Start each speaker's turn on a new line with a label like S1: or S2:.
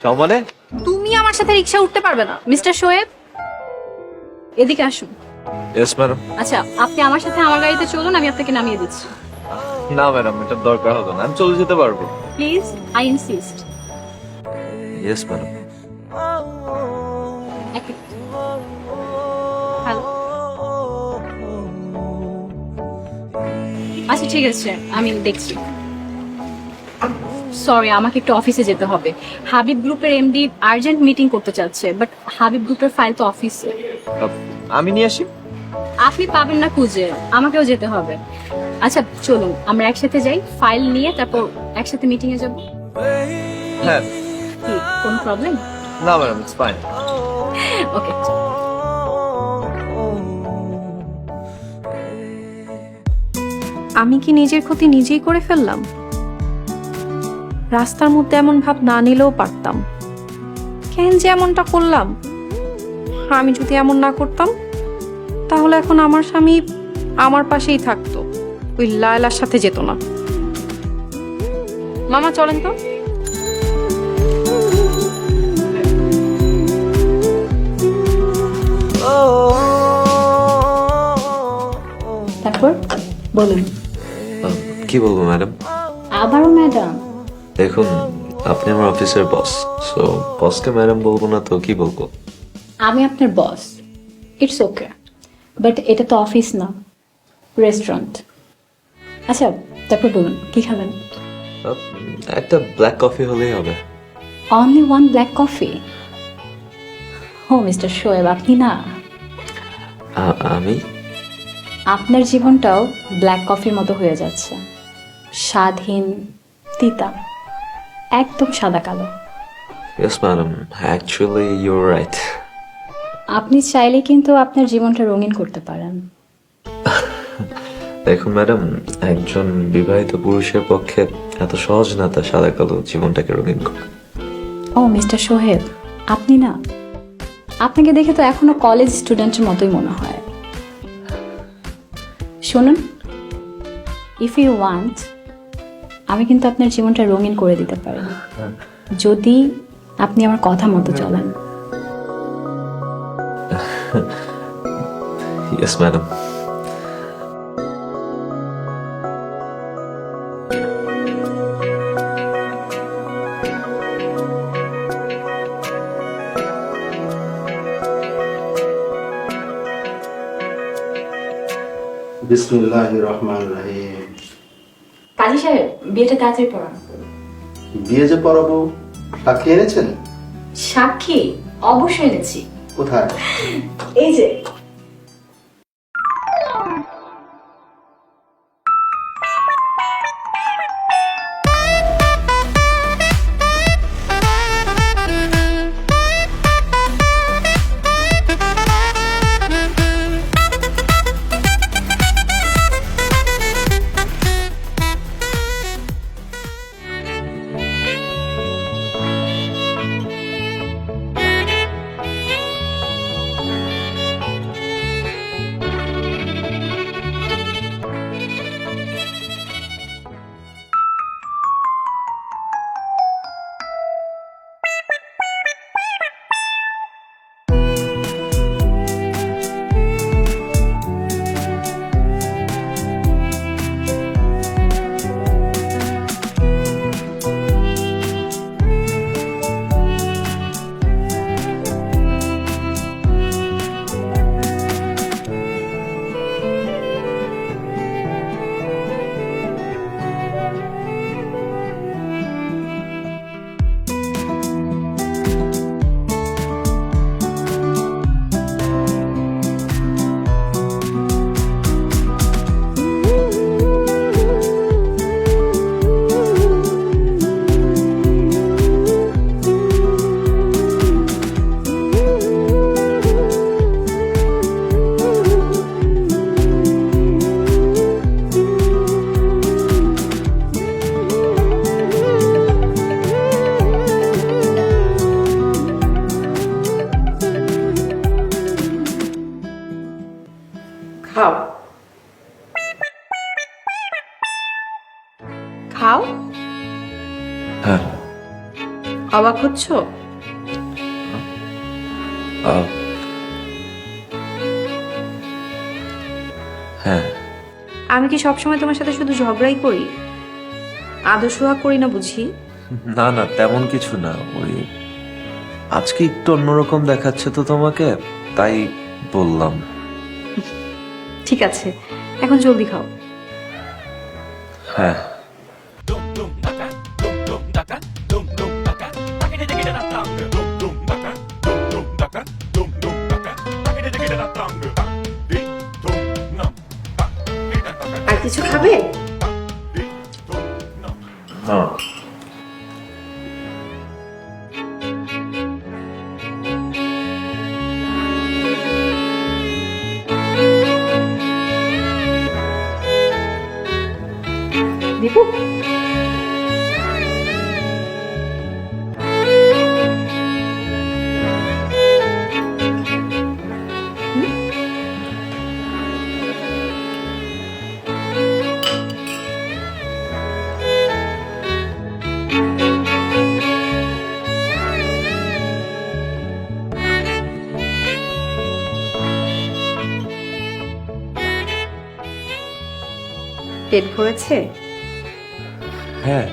S1: চাও মানে?
S2: তুমি আমার সাথে রিকশা উঠতে পারবে না মিস্টার শোয়েব, এদিকে আসুন।
S1: Yes madam.
S2: আচ্ছা, আপনি আমার সাথে আমার গাড়িতে চলুন, আমি আপনাকে নামিয়ে দিচ্ছি।
S1: না ম্যাডাম, এটা দরকার হবে না, আমি চলে যেতে পারবো।
S2: Please, I insist.
S1: Yes madam.
S2: Hello. আচ্ছা ঠিক আছে, আমি দেখছি। সরি, আমাকে একটু অফিসে যেতে হবে। হাবিব গ্রুপের এমডি আর্জেন্ট মিটিং করতে চাচ্ছে, বাট হাবিব গ্রুপের ফাইল তো অফিসে।
S1: আমি নিয়ে আসি।
S2: আপনি পাবেন না খুঁজে, আমাকেও যেতে হবে। আচ্ছা চলুন, আমরা একসাথে যাই, ফাইল নিয়ে তারপর একসাথে মিটিং এ যাব।
S1: হ্যাঁ।
S2: কি কোনো প্রবলেম?
S1: না ম্যাডাম, ইটস ফাইন।
S2: ওকে।
S3: আমি কি নিজের ক্ষতি নিজেই করে ফেললাম? রাস্তার মধ্যে এমন ভাব না নিলেও পারতাম, কেন যে এমনটা করলাম? আমি যদি এমন না করতাম তাহলে এখন আমার স্বামী আমার পাশেই থাকতো, ওই লায়লার সাথে যেত না। মামা চলেন তো।
S2: তারপর বলুন।
S1: কি বলবো ম্যাডাম?
S2: আবারও ম্যাডাম?
S1: দেখুন, আপনি আমার অফিসের বস, সো বসকে ম্যাডাম বলবো না তো কি বলবো?
S2: আমি আপনার বস, ইটস ওকে, বাট এটা তো অফিস না, রেস্টুরেন্ট। আচ্ছা তারপর বলুন কি খাবেন?
S1: একটা ব্ল্যাক কফি হলেই হবে।
S2: Only one black coffee? ও মিস্টার শোয়েব, আপনি না,
S1: আমি
S2: আপনার জীবনটাও ব্ল্যাক কফির মতো হয়ে যাচ্ছে, স্বাদহীন, তিতা, একদম সাদা কালো।
S1: Yes madam, actually you right.
S2: আপনি চাইলে কিন্তু আপনার জীবনটা রঙিন করতে পারেন।
S1: দেখুন ম্যাডাম, একজন বিবাহিত পুরুষের পক্ষে এত সহজ না তার সাদা কালো জীবনটাকে রঙিন করা।
S2: ও মিস্টার সোহেব, আপনি না, আপনাকে দেখে তো এখনো কলেজ স্টুডেন্টের মতোই মনে হয়। শুনুন, ইফ ইউ ওয়ান্ট, আমি কিন্তু আপনার জীবনটা রঙিন করে দিতে পারি, যদি আপনি আমার কথা মতো চলেন।
S1: Yes madam.
S4: বিসমিল্লাহির রহমানির রহিম।
S2: কাজী সাহেব, বিয়েটা তাড়াতাড়ি পড়ান।
S4: বিয়ে যে পড়াবো, সাক্ষী এনেছেন?
S2: সাক্ষী অবশ্যই এনেছি।
S4: কোথায়?
S2: এই যে।
S3: খাও খাও।
S1: হ্যাঁ।
S3: অবাক হচ্ছ?
S1: আহ, হ্যাঁ।
S3: আমি কি সবসময় তোমার সাথে শুধু ঝগড়াই করি? আদর সোহাগ করি না বুঝি?
S1: না না, তেমন কিছু না। ওই আজকে একটু অন্যরকম দেখাচ্ছে তো তোমাকে, তাই বললাম।
S3: ঠিক আছে, এখন জলদি খাও।
S1: হ্যাঁ।
S3: আর কিছু খাবে?
S1: হ্যাঁ।
S3: দীপু, পেট ভরেছে?
S1: হ্যাঁ।